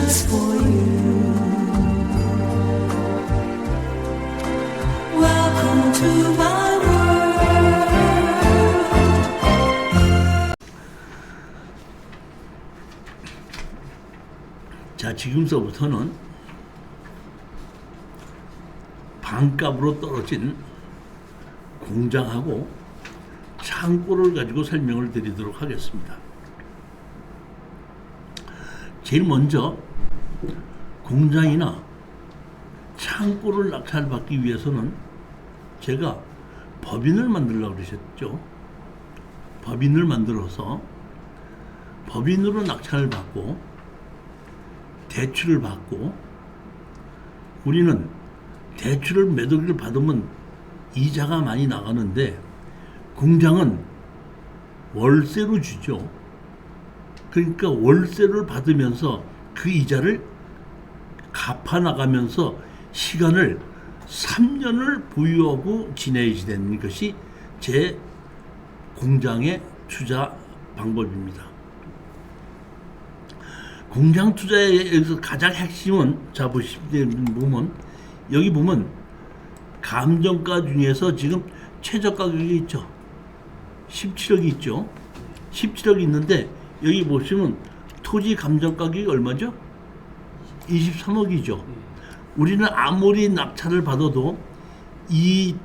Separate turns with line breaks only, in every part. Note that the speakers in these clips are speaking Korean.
just for you. Welcome to my world.
자, 지금서부터는 반값으로 떨어진 공장하고 창고를 가지고 설명을 드리도록 하겠습니다. 제일 먼저 공장이나 창고를 낙찰받기 위해서는 제가 법인을 만들려고 그러셨죠. 법인을 만들어서 법인으로 낙찰을 받고 대출을 받고, 우리는 대출을 몇 억을 받으면 이자가 많이 나가는데 공장은 월세로 주죠. 그러니까 월세를 받으면서 그 이자를 갚아 나가면서 시간을 3년을 보유하고 지내야지 되는 것이 제 공장의 투자 방법입니다. 공장 투자에서 가장 핵심은, 자 보시면 여기 보면 감정가 중에서 지금 최저 가격이 있죠. 17억이 있죠. 17억이 있는데 여기 보시면 토지 감정 가격이 얼마죠? 23억이죠. 우리는 아무리 낙찰을 받아도 이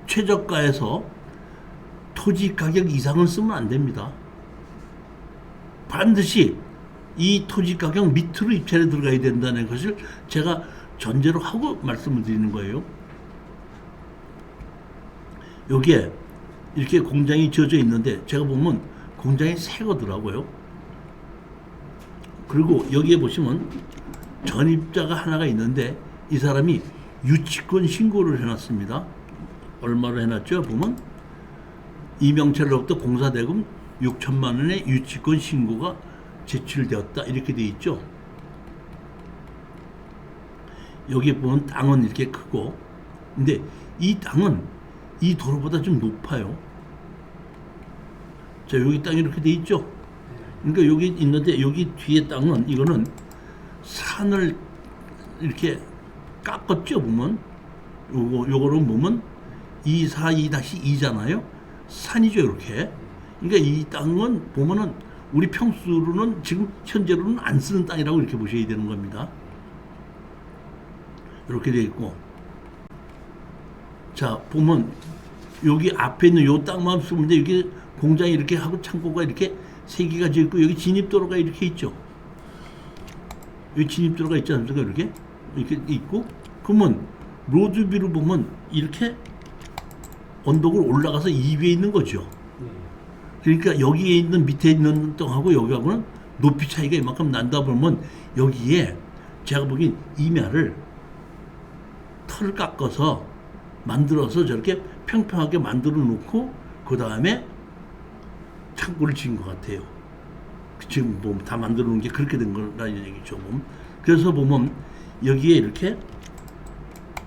최저가에서 토지 가격 이상을 쓰면 안 됩니다. 반드시 이 토지 가격 밑으로 입찰에 들어가야 된다는 것을 제가 전제로 하고 말씀을 드리는 거예요. 여기에 이렇게 공장이 지어져 있는데 제가 보면 공장이 새 거더라고요. 그리고 여기에 보시면 전입자가 하나가 있는데 이 사람이 유치권 신고를 해놨습니다. 얼마로 해놨죠? 보면 이명철로부터 공사대금 6천만 원의 유치권 신고가 제출되었다, 이렇게 되어 있죠. 여기 보면 땅은 이렇게 크고, 근데 이 땅은 이 도로보다 좀 높아요. 자, 여기 땅이 이렇게 돼 있죠. 그러니까 여기 있는데 여기 뒤에 땅은, 이거는 산을 이렇게 깎았죠. 보면 요거는 보면 242-2잖아요. 산이죠, 이렇게. 그러니까 이 땅은 보면은 우리 평수로는 지금 현재로는 안 쓰는 땅이라고 이렇게 보셔야 되는 겁니다. 이렇게 되어 있고, 자 보면 여기 앞에 있는 요 땅만 쓰면 돼. 여기 공장이 이렇게 하고 창고가 이렇게 세 개가 지어 있고, 여기 진입도로가 이렇게 있죠. 여기 진입도로가 있지 않습니까? 이렇게 있고, 그러면 로드뷰를 보면 이렇게 언덕을 올라가서 이 위에 있는 거죠. 그러니까 여기에 있는 밑에 있는 땅하고 여기하고는 높이 차이가 이만큼 난다 보면, 여기에 제가 보기엔 임야를 털을 깎아서 만들어서 저렇게 평평하게 만들어 놓고 그 다음에 창고를 지은 것 같아요. 지금 보면 다 만들어 놓은 게 그렇게 된 거라는 얘기죠. 그래서 보면 여기에 이렇게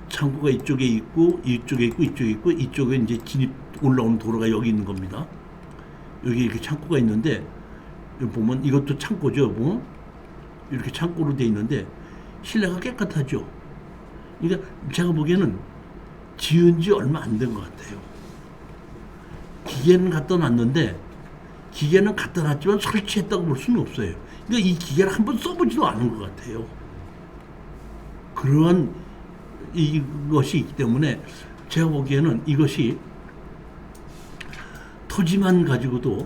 창고가 이쪽에 있고 이쪽에 있고 이쪽에 있고, 이쪽에 이제 진입 올라오는 도로가 여기 있는 겁니다. 여기 이렇게 창고가 있는데, 여기 보면 이것도 창고죠. 보면 이렇게 창고로 돼 있는데 실내가 깨끗하죠. 그러니까 제가 보기에는 지은 지 얼마 안 된 것 같아요. 기계는 갖다 놨는데, 기계는 갖다 놨지만 설치했다고 볼 수는 없어요. 그러니까 이 기계를 한번 써보지도 않은 것 같아요. 그러한 이것이 있기 때문에 제가 보기에는 이것이 토지만 가지고도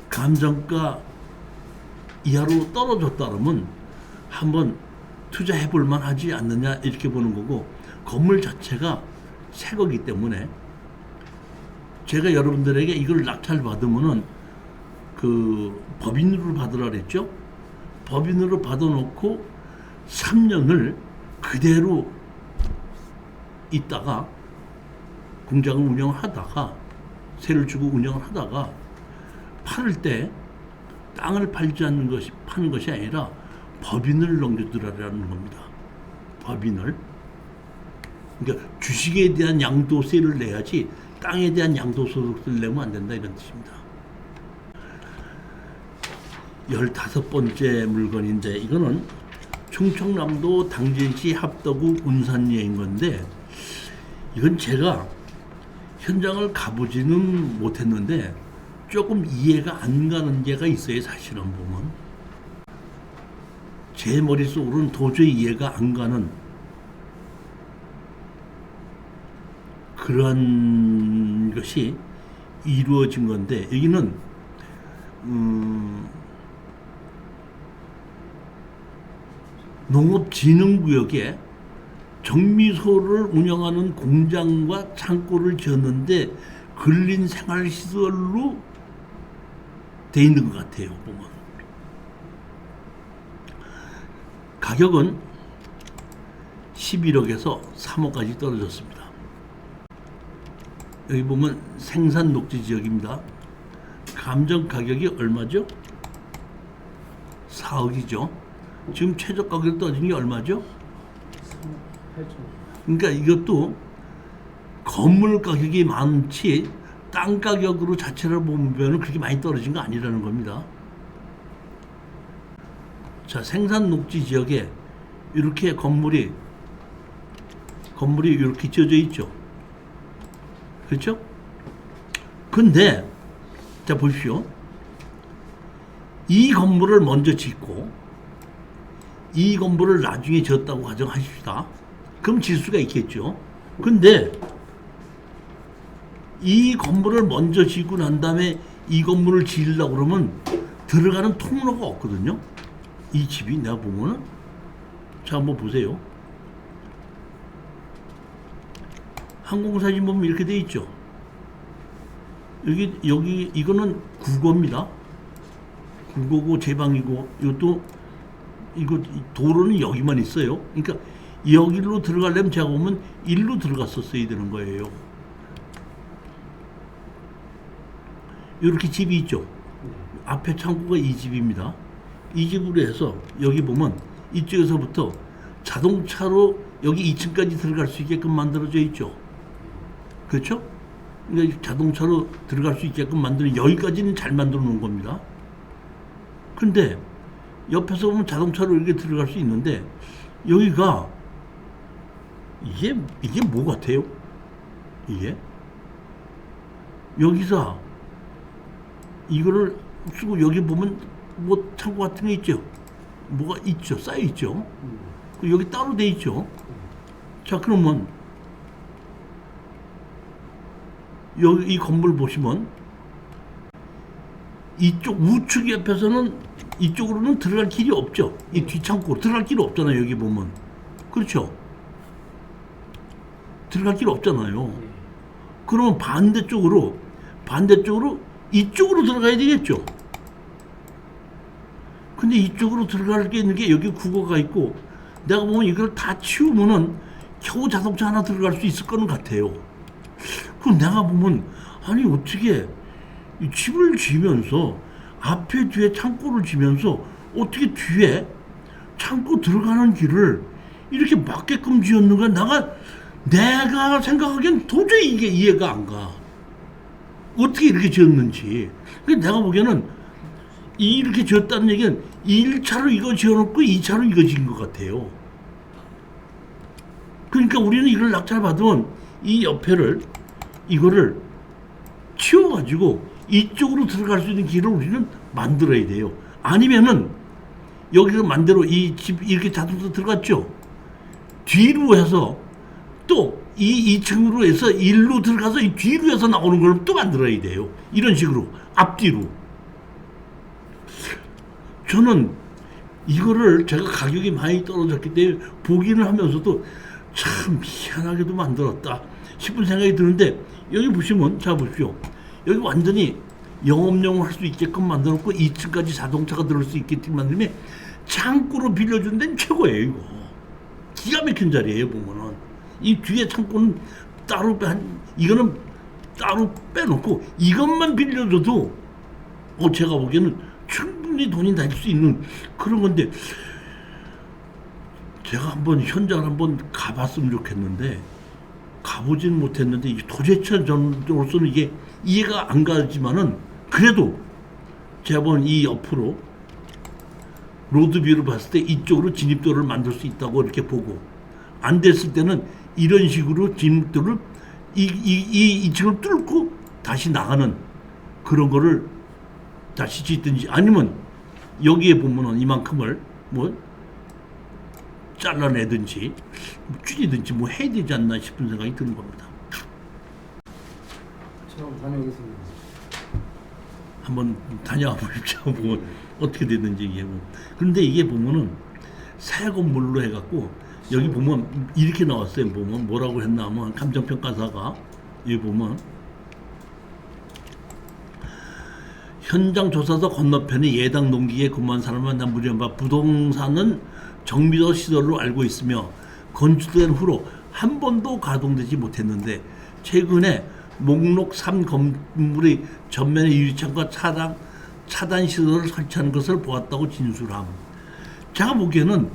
감정가 이하로 떨어졌다면 한번 투자해 볼 만하지 않느냐, 이렇게 보는 거고, 건물 자체가 새 거기 때문에 제가 여러분들에게 이걸 낙찰 받으면은 그 법인으로 받으라 그랬죠. 법인으로 받아놓고 3년을 그대로 있다가 공장을 운영을 하다가, 세를 주고 운영을 하다가 팔을 때 땅을 팔지 않는 것이, 파는 것이 아니라 법인을 넘겨두라는 겁니다. 법인을. 그러니까 주식에 대한 양도세를 내야지 땅에 대한 양도소득세를 내면 안 된다, 이런 뜻입니다. 15번째 물건인데 이거는 충청남도 당진시 합덕구 운산리인 건데 이건 제가 현장을 가보지는 못했는데 조금 이해가 안 가는 게가 있어요. 사실은 보면 제 머릿속으로는 도저히 이해가 안 가는 그런 것이 이루어진 건데 여기는 농업진흥구역에 정미소를 운영하는 공장과 창고를 지었는데 근린생활시설로 돼 있는 것 같아요. 보면 가격은 11억에서 3억까지 떨어졌습니다. 여기 보면 생산 녹지 지역입니다. 감정 가격이 얼마죠? 4억이죠. 지금 최저 가격 떨어진 게 얼마죠? 그러니까 이것도 건물 가격이 많지 땅 가격으로 자체를 보면 그렇게 많이 떨어진 거 아니라는 겁니다. 자, 생산 녹지 지역에 이렇게 건물이 이렇게 지어져 있죠. 그렇죠? 근데 자 보십시오. 이 건물을 먼저 짓고 이 건물을 나중에 지었다고 가정하십시다. 그럼 질 수가 있겠죠. 근데 이 건물을 먼저 짓고 난 다음에 이 건물을 지으려고 그러면 들어가는 통로가 없거든요. 이 집이 내가 보면은 자 한번 보세요. 항공사진 보면 이렇게 돼 있죠. 여기 이거는 국어입니다. 국어고 제방이고 이거 도로는 여기만 있어요. 그러니까 여기로 들어가려면 제가 보면 일로 들어갔었어야 되는 거예요. 이렇게 집이 있죠. 앞에 창고가 이 집입니다. 이 집으로 해서 여기 보면 이쪽에서부터 자동차로 여기 2층까지 들어갈 수 있게끔 만들어져 있죠. 그렇죠? 그러니까 자동차로 들어갈 수 있게끔 만드는 여기까지는 잘 만들어 놓은 겁니다. 근데 옆에서 보면 자동차로 이렇게 들어갈 수 있는데 여기가 이게 뭐 같아요? 이게 여기서 이거를 쓰고 여기 보면 뭐 창고 같은 게 있죠. 뭐가 있죠. 쌓여 있죠. 여기 따로 돼 있죠. 자 그러면 여기 이 건물 보시면 이쪽 우측 옆에서는 이쪽으로는 들어갈 길이 없죠. 이 뒷창고로 들어갈 길이 없잖아요. 여기 보면 그렇죠. 들어갈 길이 없잖아요. 그러면 반대쪽으로 이쪽으로 들어가야 되겠죠. 근데 이쪽으로 들어갈 게 있는 게 여기 국어가 있고 내가 보면 이걸 다 치우면은 겨우 자동차 하나 들어갈 수 있을 거는 같아요. 그럼 내가 보면 아니 어떻게 이 집을 지면서 앞에 뒤에 창고를 지면서 어떻게 뒤에 창고 들어가는 길을 이렇게 막게끔 지었는가 내가 생각하기엔 도저히 이게 이해가 안 가. 어떻게 이렇게 지었는지. 그러니까 내가 보기에는 이렇게 지었다는 얘기는 1차로 이거 지어놓고 2차로 이거 지은 것 같아요. 그러니까 우리는 이걸 낙찰 받으면 이 옆에를 이거를 치워가지고 이쪽으로 들어갈 수 있는 길을 우리는 만들어야 돼요. 아니면은 여기서 만대로 이 집 이렇게 자동차 들어갔죠. 뒤로 해서 또 이 2층으로 해서 일로 들어가서 이 뒤로 해서 나오는 걸 또 만들어야 돼요. 이런 식으로 앞뒤로. 저는 이거를 제가 가격이 많이 떨어졌기 때문에 보기는 하면서도 참 희한하게도 만들었다 싶은 생각이 드는데 여기 보시면 자 보십시오. 여기 완전히 영업용을 할 수 있게끔 만들었고 2층까지 자동차가 들어올 수 있게끔 만들면 창고로 빌려준 데는 최고예요. 이거 기가 막힌 자리예요. 보면은 이 뒤에 창고는 따로 이거는 따로 빼놓고 이것만 빌려줘도 제가 보기에는 충분히 돈이 날 수 있는 그런 건데 제가 한번 현장을 한번 가봤으면 좋겠는데 가보지는 못했는데 도대체 저로서는 이게 이해가 안 가지만은 그래도 제가 본 이 옆으로 로드뷰를 봤을 때 이쪽으로 진입도를 만들 수 있다고 이렇게 보고, 안 됐을 때는 이런 식으로 진입도를 이 층을 뚫고 다시 나가는 그런 거를 다시 짓든지, 아니면 여기에 보면은 이만큼을 뭐 잘라내든지 뭐 줄이든지 뭐 해야 되지 않나 싶은 생각이 드는 겁니다.
제가 다녀오겠습니다.
한번 다녀와 보십시오. 뭐 어떻게 됐는지 이게 뭐. 그런데 이게 보면은 새 건물로 해갖고 여기 보면 이렇게 나왔어요. 보면 뭐라고 했냐면 감정평가사가 여기 보면 현장 조사서 건너편에 예당 농기에 근무한 사람만 남부리한 바 부동산은 정비도 시설로 알고 있으며 건축된 후로 한 번도 가동되지 못했는데 최근에 목록 3 건물의 전면에 유리창과 차단 시설을 설치하는 것을 보았다고 진술함. 제가 보기에는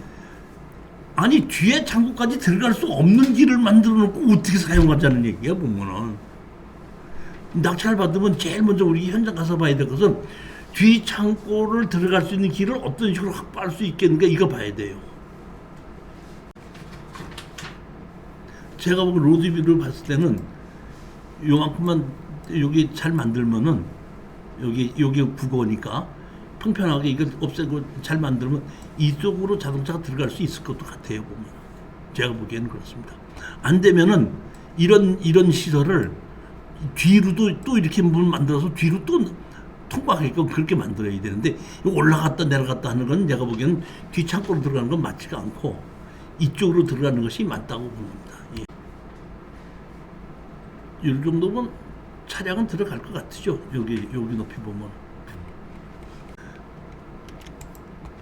아니 뒤에 창고까지 들어갈 수 없는 길을 만들어 놓고 어떻게 사용하자는 얘기야 보면은. 낙찰 받으면 제일 먼저 우리 현장 가서 봐야 될 것은 뒤 창고를 들어갈 수 있는 길을 어떤 식으로 확보할 수 있겠는가 이거 봐야 돼요. 제가 보기 로드뷰를 봤을 때는 요만큼만 여기 잘 만들면은 여기 국어니까 평평하게 이걸 없애고 잘 만들면 이쪽으로 자동차가 들어갈 수 있을 것도 같아요 보면. 제가 보기에는 그렇습니다. 안 되면은 이런 시설을 뒤로도 또 이렇게 문 만들어서 뒤로 또 통과하게끔 그렇게 만들어야 되는데 올라갔다 내려갔다 하는 건 제가 보기에는 뒤 창고로 들어가는 건 맞지가 않고 이쪽으로 들어가는 것이 맞다고 봅니다. 예. 이 정도면 차량은 들어갈 것 같죠. 여기 높이 보면.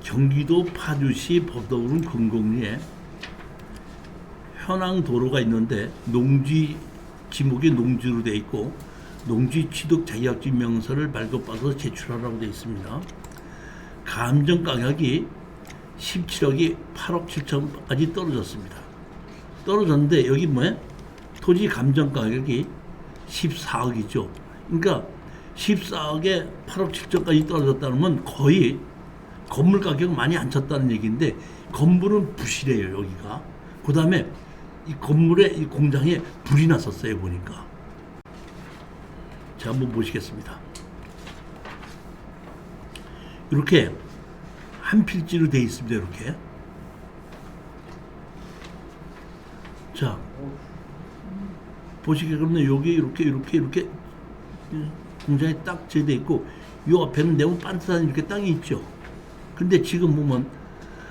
경기도 파주시 법도군 금곡리에 현황 도로가 있는데 농지 지목이 농지로 되어 있고 농지 취득 자격증 명서를 발급받아서 제출하라고 되어 있습니다. 감정 가격이 17억이 8억 7천까지 떨어졌습니다. 떨어졌는데 여기 뭐야? 토지 감정 가격이 14억이죠. 그러니까 14억에 8억 7천까지 떨어졌다는 건 거의 건물 가격 많이 안 쳤다는 얘기인데 건물은 부실해요 여기가. 그 다음에 이 건물에 이 공장에 불이 났었어요 보니까. 자 한번 보시겠습니다. 이렇게 한 필지로 되어 있습니다. 이렇게. 자 보시게 그러면 여기 이렇게 공장이 딱 제돼 있고 요 앞에는 네모 반듯한 이렇게 땅이 있죠. 근데 지금 보면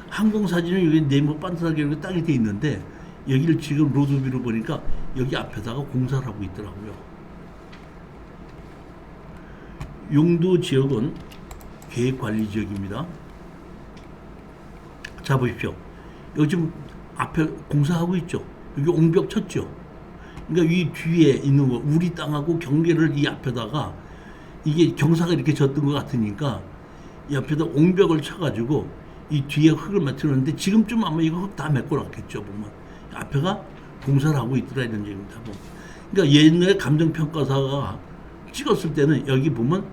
항공사진은 여기 네모 반듯하게 이렇게 땅이 돼 있는데 여기를 지금 로드뷰로 보니까 여기 앞에다가 공사를 하고 있더라고요. 용도 지역은 계획관리 지역입니다. 자 보십시오. 여기 지금 앞에 공사하고 있죠. 여기 옹벽 쳤죠. 그러니까 이 뒤에 있는 거 우리 땅하고 경계를 이 앞에다가 이게 경사가 이렇게 졌던 것 같으니까 이 앞에다 옹벽을 쳐가지고 이 뒤에 흙을 맞추는데 지금쯤 아마 이거 흙 다 메꿔놨겠죠 보면. 앞에가 공사를 하고 있더라 이런 얘기입니다. 그러니까 옛날에 감정평가사가 찍었을 때는 여기 보면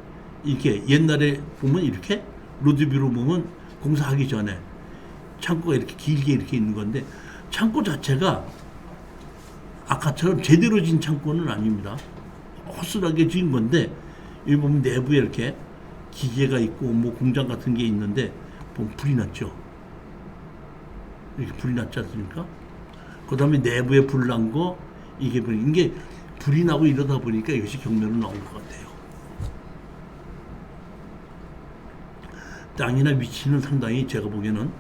이렇게 옛날에 보면 이렇게 로드뷰로 보면 공사하기 전에 창고가 이렇게 길게 이렇게 있는 건데 창고 자체가 아까처럼 제대로 진 창고는 아닙니다. 허술하게 지은 건데 여기 보면 내부에 이렇게 기계가 있고 뭐 공장 같은 게 있는데 보면 불이 났죠. 이렇게 불이 났지 않습니까? 그 다음에 내부에 불 난 거, 이게 불이 나고 이러다 보니까 이것이 경매로 나온 것 같아요. 땅이나 위치는 상당히 제가 보기에는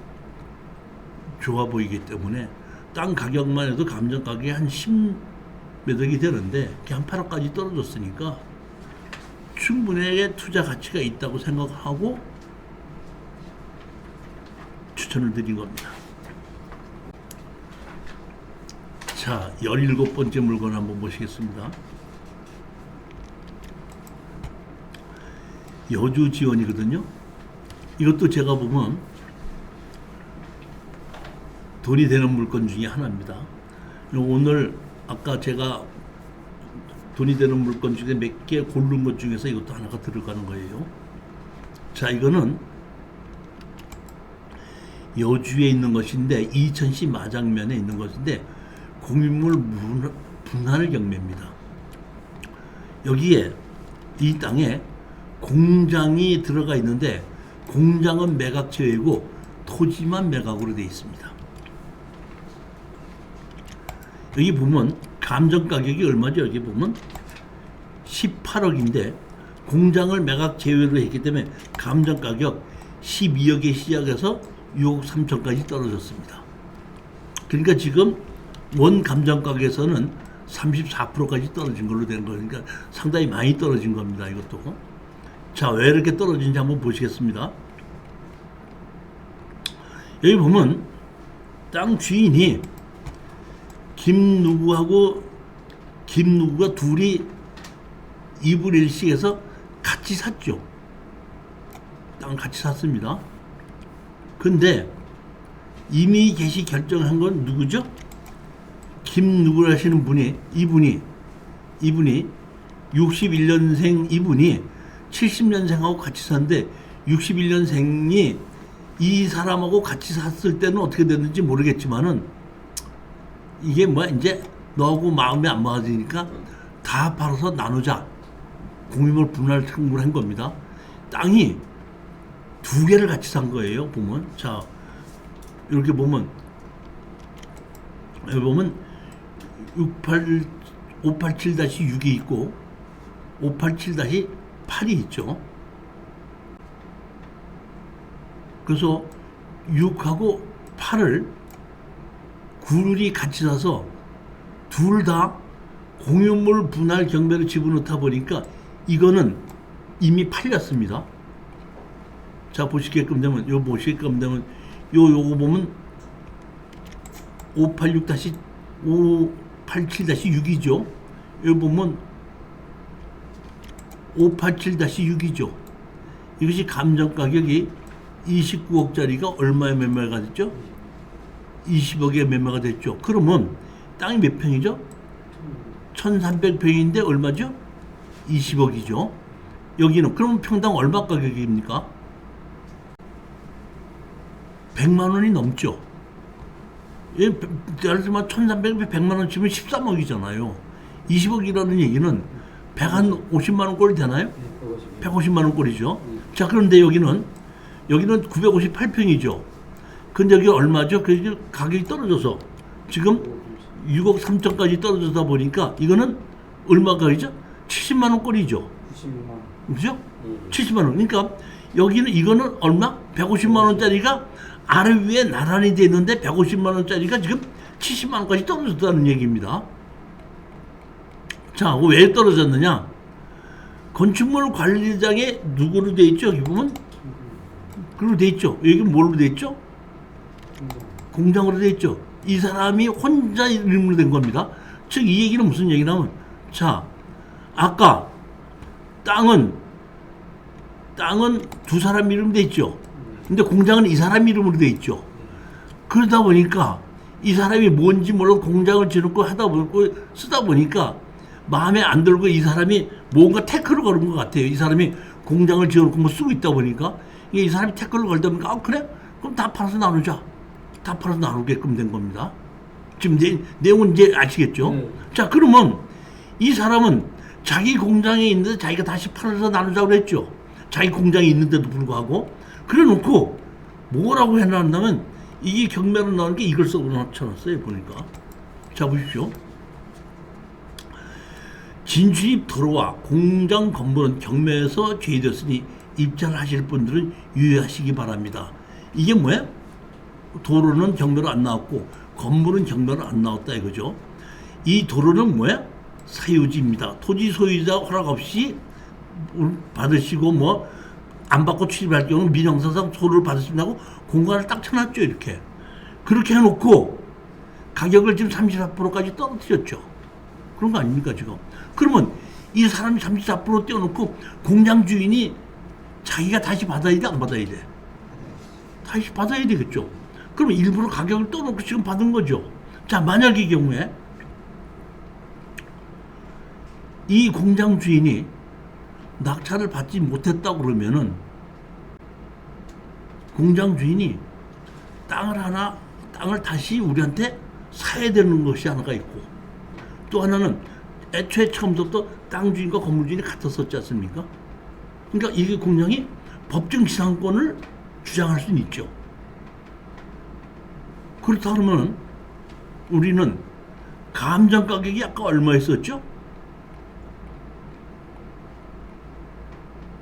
좋아 보이기 때문에 땅 가격만 해도 감정 가격이 한 10몇 억이 되는데 한 8억까지 떨어졌으니까 충분하게 투자 가치가 있다고 생각하고 추천을 드린 겁니다. 자, 17번째 물건 한번 보시겠습니다. 여주 지원이거든요. 이것도 제가 보면 돈이 되는 물건 중에 하나입니다. 오늘 아까 제가 돈이 되는 물건 중에 몇 개 고른 것 중에서 이것도 하나가 들어가는 거예요. 자, 이거는 여주에 있는 것인데 이천시 마장면에 있는 것인데 공유물 분할 경매입니다. 여기에 이 땅에 공장이 들어가 있는데 공장은 매각 제외고 토지만 매각으로 되어 있습니다. 여기 보면 감정 가격이 얼마죠? 여기 보면 18억인데 공장을 매각 제외로 했기 때문에 감정 가격 12억에 시작해서 6억 3천까지 떨어졌습니다. 그러니까 지금 원 감정 가격에서는 34%까지 떨어진 걸로 된 거예요. 그러니까 상당히 많이 떨어진 겁니다. 이것도. 자, 왜 이렇게 떨어진지 한번 보시겠습니다. 여기 보면 땅 주인이 김누구가 둘이 2분의 1씩 해서 같이 샀죠. 땅 같이 샀습니다. 근데 이미 개시 결정한 건 누구죠? 김누구 하시는 분이 이분이 61년생 이분이 70년생하고 같이 샀는데 61년생이 이 사람하고 같이 샀을 때는 어떻게 됐는지 모르겠지만은 이게 뭐 이제 너하고 마음이 안 맞으니까 다 팔아서 나누자. 공유물 분할 청구를 한 겁니다. 땅이 두 개를 같이 산 거예요. 보면 자 이렇게 보면 여기 보면 587-6이 있고 587-8이 있죠. 그래서 6하고 8을 둘이 같이 사서 둘 다 공유물 분할 경매로 집어넣다 보니까 이거는 이미 팔렸습니다. 자, 보시게끔 되면 요거 보면 587-6이죠. 여기 보면 587-6이죠. 이것이 감정 가격이 29억짜리가 얼마에 매매가 됐죠? 20억에 매매가 됐죠. 그러면 땅이 몇 평이죠? 1300평인데 얼마죠? 20억이죠. 여기는 그러면 평당 얼마 가격입니까? 100만 원이 넘죠. 예를 들면 1300에 100만 원 치면 13억이잖아요. 20억이라는 얘기는 150만 원 꼴 되나요? 150만 원 꼴이죠. 자, 그런데 여기는 958평이죠. 근데 여기 얼마죠? 그 가격이 떨어져서 지금 6억 3천까지 떨어져다 보니까 이거는 얼마 가격이죠? 70만 원 꼴이죠.
96만 원.
그죠? 70만 원. 그러니까 여기는 이거는 얼마? 150만 원짜리가 아래 위에 나란히 돼 있는데 150만 원짜리가 지금 70만 원까지 떨어졌다는 얘기입니다. 자, 왜 떨어졌느냐? 건축물 관리장에 누구로 돼 있죠? 여기 보면 그로 돼 있죠. 여기 뭘로 돼 있죠? 공장으로 돼 있죠. 이 사람이 혼자 이름으로 된 겁니다. 즉 이 얘기는 무슨 얘기냐면, 자, 아까 땅은 두 사람 이름 돼 있죠. 근데 공장은 이 사람 이름으로 돼 있죠. 그러다 보니까 이 사람이 뭔지 몰라 공장을 지놓고 쓰다 보니까 마음에 안 들고 이 사람이 뭔가 태클을 걸은 것 같아요. 이 사람이 공장을 지어놓고 뭐 쓰고 있다 보니까 이 사람이 태클을 걸다 보니까 그래? 그럼 다 팔아서 나누자. 다 팔아서 나누게끔 된 겁니다. 지금 내용은 이제 아시겠죠? 자, 그러면 이 사람은 자기 공장에 있는데 자기가 다시 팔아서 나누자고 그랬죠. 자기 공장에 있는데도 불구하고. 그래 놓고 뭐라고 해놨냐면 이게 경매로 나오는 게 이걸 써놓았어요. 보니까. 자, 보십시오. 진출입 도로와 공장 건물은 경매에서 제외되었으니 입찰을 하실 분들은 유의하시기 바랍니다. 이게 뭐야? 도로는 경매로 안 나왔고 건물은 경매로 안 나왔다 이거죠. 이 도로는 뭐야? 사유지입니다. 토지 소유자 허락 없이 받으시고 뭐 안 받고 출입할 경우 민형사상 소를 받으신다고 공간을 딱 쳐놨죠. 이렇게. 그렇게 해놓고 가격을 지금 34%까지 떨어뜨렸죠. 그런 거 아닙니까 지금? 그러면 이 사람이 34% 떼어놓고 공장 주인이 자기가 다시 받아야 돼, 안 받아야 돼? 다시 받아야 되겠죠. 그러면 일부러 가격을 떠놓고 지금 받은 거죠. 자, 만약 이 경우에 이 공장 주인이 낙찰을 받지 못했다고 그러면은 공장 주인이 땅을 다시 우리한테 사야 되는 것이 하나가 있고, 또 하나는 애초에 처음부터 땅 주인과 건물 주인이 같았었지 않습니까? 그러니까 이게 공장이 법정 지상권을 주장할 수는 있죠. 그렇다 그러면 우리는 감정 가격이 아까 얼마였었죠?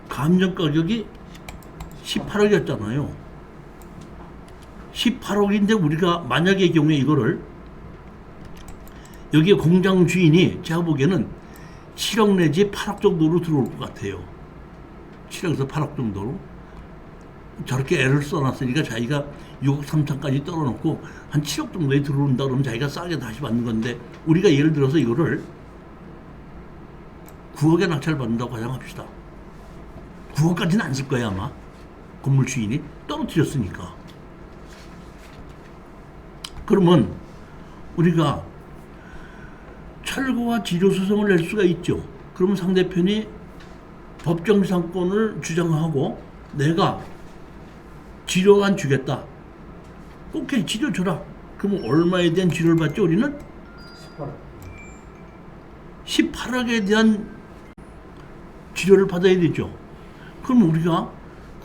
감정 가격이 18억이었잖아요. 18억인데 우리가 만약의 경우에 이거를 여기에 공장 주인이 제가 보기에는 7억 내지 8억 정도로 들어올 것 같아요. 7억에서 8억 정도로. 저렇게 애를 써놨으니까 자기가 6억 3천까지 떨어놓고 한 7억 정도에 들어온다 그러면 자기가 싸게 다시 받는 건데, 우리가 예를 들어서 이거를 9억에 낙찰 받는다고 가정합시다. 9억까지는 안 쓸 거야 아마. 건물 주인이 떨어뜨렸으니까. 그러면 우리가 철거와 지료소송을 낼 수가 있죠. 그러면 상대편이 법정상권을 주장하고 내가 지료만 주겠다. 오케이, 지료 줘라. 그럼 얼마에 대한 지료를 받죠? 우리는 18억에 대한 지료를 받아야 되죠. 그럼 우리가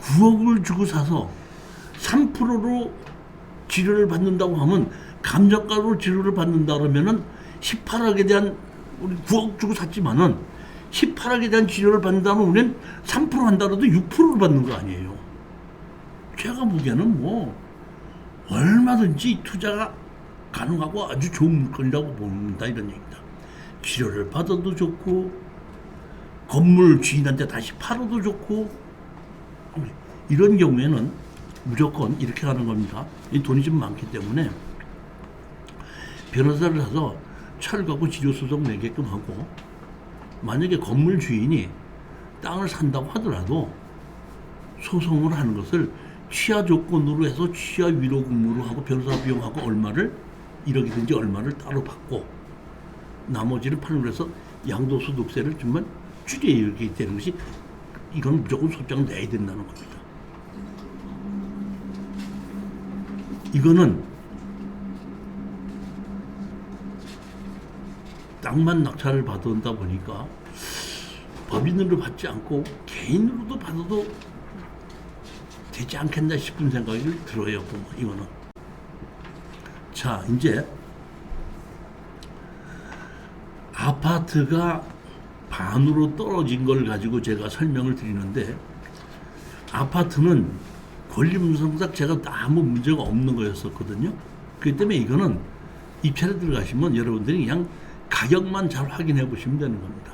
9억을 주고 사서 3%로 지료를 받는다고 하면, 감정가로 지료를 받는다 그러면은 18억에 대한, 우리 9억 주고 샀지만은 18억에 대한 지료를 받는다면 우리는 3% 한다라도 6%를 받는 거 아니에요. 제가 보기에는 뭐 얼마든지 투자가 가능하고 아주 좋은 물건이라고 봅니다. 이런 얘기입니다. 지료를 받아도 좋고 건물 주인한테 다시 팔아도 좋고, 이런 경우에는 무조건 이렇게 하는 겁니다. 이 돈이 좀 많기 때문에 변호사를 사서 철거하고 지료소송 내게끔 하고, 만약에 건물 주인이 땅을 산다고 하더라도 소송을 하는 것을 취하 조건으로 해서 취하 위로 근무로 하고 변호사 비용하고 얼마를 1억이든지 얼마를 따로 받고, 나머지를 팔로 해서 양도소득세를 좀만 줄여 이렇게 되는 것이, 이건 무조건 소장 내야 된다는 겁니다. 이거는 땅만 낙찰을 받는다 보니까 법인으로 받지 않고 개인으로도 받아도 되지 않겠나 싶은 생각이 들어요. 이거는. 자, 이제 아파트가 반으로 떨어진 걸 가지고 제가 설명을 드리는데, 아파트는 권리분석상 제가 아무 문제가 없는 거였었거든요. 그렇기 때문에 이거는 입찰에 들어가시면 여러분들이 그냥 가격만 잘 확인해 보시면 되는 겁니다.